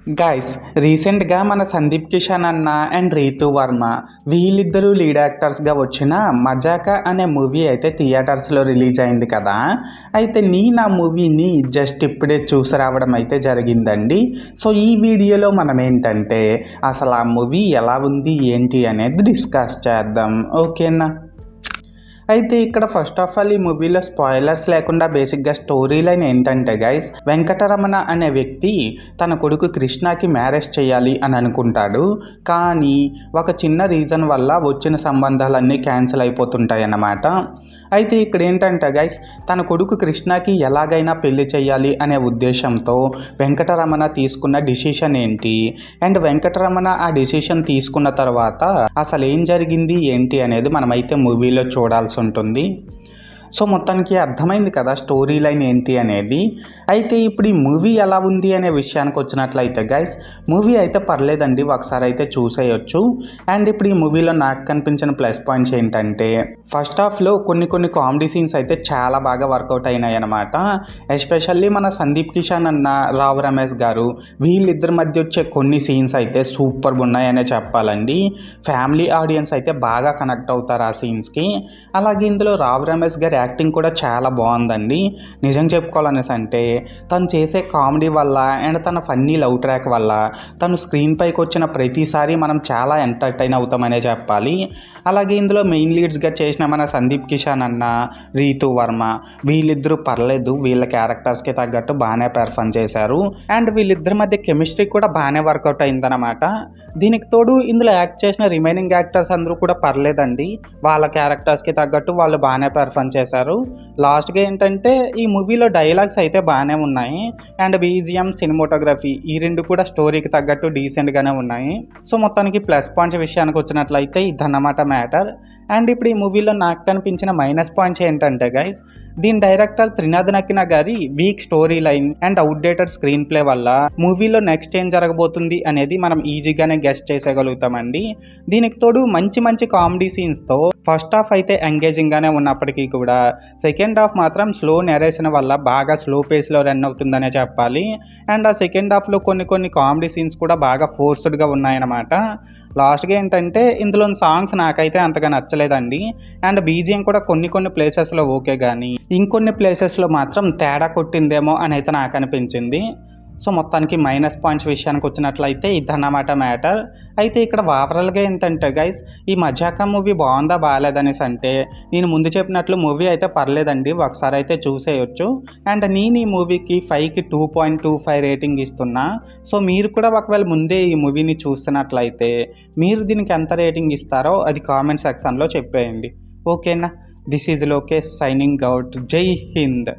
Guys, రీసెంట్గా మన సందీప్ కిషన్ అన్న అండ్ రీతు వర్మ వీళ్ళిద్దరూ లీడ్ యాక్టర్స్గా వచ్చిన మజాకా అనే మూవీ అయితే థియేటర్స్లో రిలీజ్ అయింది కదా. అయితే నేను ఆ మూవీని జస్ట్ ఇప్పుడే చూసి రావడం అయితే జరిగిందండి. సో ఈ వీడియోలో మనం ఏంటంటే అసలు ఆ మూవీ ఎలా ఉంది ఏంటి అనేది డిస్కస్ చేద్దాం, ఓకేనా. అయితే ఇక్కడ ఫస్ట్ ఆఫ్ ఆల్ ఈ మూవీలో స్పాయిలర్స్ లేకుండా బేసిక్గా స్టోరీ లైన్ ఏంటంటే గైస్, వెంకటరమణ అనే వ్యక్తి తన కొడుకు కృష్ణకి మ్యారేజ్ చేయాలి అని అనుకుంటాడు. కానీ ఒక చిన్న రీజన్ వల్ల వచ్చిన సంబంధాలన్నీ క్యాన్సిల్ అయిపోతుంటాయి అన్నమాట. అయితే ఇక్కడ ఏంటంటే గైస్, తన కొడుకు కృష్ణకి ఎలాగైనా పెళ్లి చేయాలి అనే ఉద్దేశంతో వెంకటరమణ తీసుకున్న డిసిషన్ ఏంటి, అండ్ వెంకటరమణ ఆ డిసిషన్ తీసుకున్న తర్వాత అసలు ఏం జరిగింది ఏంటి అనేది మనమైతే మూవీలో చూడాల్సి ఉంటుంది. సో మొత్తానికి అర్థమైంది కదా స్టోరీ లైన్ ఏంటి అనేది. అయితే ఇప్పుడు ఈ మూవీ ఎలా ఉంది అనే విషయానికి వచ్చినట్లయితే గైస్, మూవీ అయితే పర్లేదండి, ఒకసారి అయితే చూసేయచ్చు. అండ్ ఇప్పుడు ఈ మూవీలో నాకు కనిపించిన ప్లస్ పాయింట్స్ ఏంటంటే, ఫస్ట్ హాఫ్లో కొన్ని కామెడీ సీన్స్ అయితే చాలా బాగా వర్కౌట్ అయినాయి అనమాట. ఎస్పెషల్లీ మన సందీప్ కిషన్ అన్న రావు రమేష్ గారు వీళ్ళిద్దరి మధ్య వచ్చే కొన్ని సీన్స్ అయితే సూపర్గా ఉన్నాయనే చెప్పాలండి. ఫ్యామిలీ ఆడియన్స్ అయితే బాగా కనెక్ట్ అవుతారు ఆ సీన్స్కి. అలాగే ఇందులో రావు రమేష్ గారు యాక్టింగ్ కూడా చాలా బాగుందండి. నిజం చెప్పుకోవాలనేసి అంటే తను చేసే కామెడీ వల్ల అండ్ తన ఫన్నీ లవ్ ట్రాక్ వల్ల తను స్క్రీన్ పైకి వచ్చిన ప్రతిసారి మనం చాలా ఎంటర్టైన్ అవుతామనే చెప్పాలి. అలాగే ఇందులో మెయిన్ లీడ్స్గా చేసిన మన సందీప్ కిషన్ అన్న రీతు వర్మ వీళ్ళిద్దరూ పర్లేదు, వీళ్ళ క్యారెక్టర్స్కి తగ్గట్టు బాగానే పెర్ఫామ్ చేశారు. అండ్ వీళ్ళిద్దరి మధ్య కెమిస్ట్రీ కూడా బాగానే వర్కౌట్ అయిందనమాట. దీనికి తోడు ఇందులో యాక్ట్ చేసిన రిమైనింగ్ యాక్టర్స్ అందరూ కూడా పర్లేదండి, వాళ్ళ క్యారెక్టర్స్కి తగ్గట్టు వాళ్ళు బాగానే పెర్ఫామ్ చేశారు. లాస్ట్గా ఏంటంటే ఈ మూవీలో డైలాగ్స్ అయితే బాగానే ఉన్నాయి, అండ్ బీజిఎం సినిమాటోగ్రఫీ ఈ రెండు కూడా స్టోరీకి తగ్గట్టు డీసెంట్గానే ఉన్నాయి. సో మొత్తానికి ప్లస్ పాయింట్స్ విషయానికి వచ్చినట్లయితే ఇదన్నమాట మ్యాటర్. అండ్ ఇప్పుడు ఈ మూవీలో నాకు కనిపించిన మైనస్ పాయింట్స్ ఏంటంటే గైస్, దీని డైరెక్టర్ త్రినాథ్ నక్కిన గారి week story line and outdated screen play వల్ల మూవీలో నెక్స్ట్ ఏం జరగబోతుంది అనేది మనం ఈజీగానే గెస్ట్ చేసేయగలుగుతామండి. దీనికి తోడు మంచి కామెడీ సీన్స్తో ఫస్ట్ హాఫ్ అయితే ఎంగేజింగ్గానే ఉన్నప్పటికీ కూడా సెకండ్ హాఫ్ మాత్రం స్లో నెరేషన్ వల్ల బాగా స్లో పేస్లో రన్ అవుతుందనే చెప్పాలి. అండ్ ఆ సెకండ్ హాఫ్లో కొన్ని కామెడీ సీన్స్ కూడా బాగా ఫోర్స్డ్గా ఉన్నాయన్నమాట. లాస్ట్గా ఏంటంటే ఇందులోని సాంగ్స్ నాకైతే అంతగా నచ్చలేదండి. అండ్ బీజిఎం కూడా కొన్ని ప్లేసెస్లో ఓకే, కానీ ఇంకొన్ని ప్లేసెస్లో మాత్రం తేడా కొట్టిందేమో అని అయితే నాకు అనిపించింది. సో మొత్తానికి మైనస్ పాయింట్స్ విషయానికి వచ్చినట్లయితే ఇదన్నమాట మ్యాటర్. అయితే ఇక్కడ ఓవరాల్గా ఏంటంటే గైస్, ఈ మజాకా మూవీ బాగుందా బాగాలేదనేసి అంటే నేను ముందు చెప్పినట్లు మూవీ అయితే పర్లేదండి, ఒకసారి అయితే చూసేయచ్చు. అండ్ నేను ఈ మూవీకి 5కి 2.25 రేటింగ్ ఇస్తున్నా. సో మీరు కూడా ఒకవేళ ముందే ఈ మూవీని చూస్తున్నట్లయితే మీరు దీనికి ఎంత రేటింగ్ ఇస్తారో అది కామెంట్ సెక్షన్లో చెప్పేయండి, ఓకేనా. This is Lokesh signing out. జై హింద్.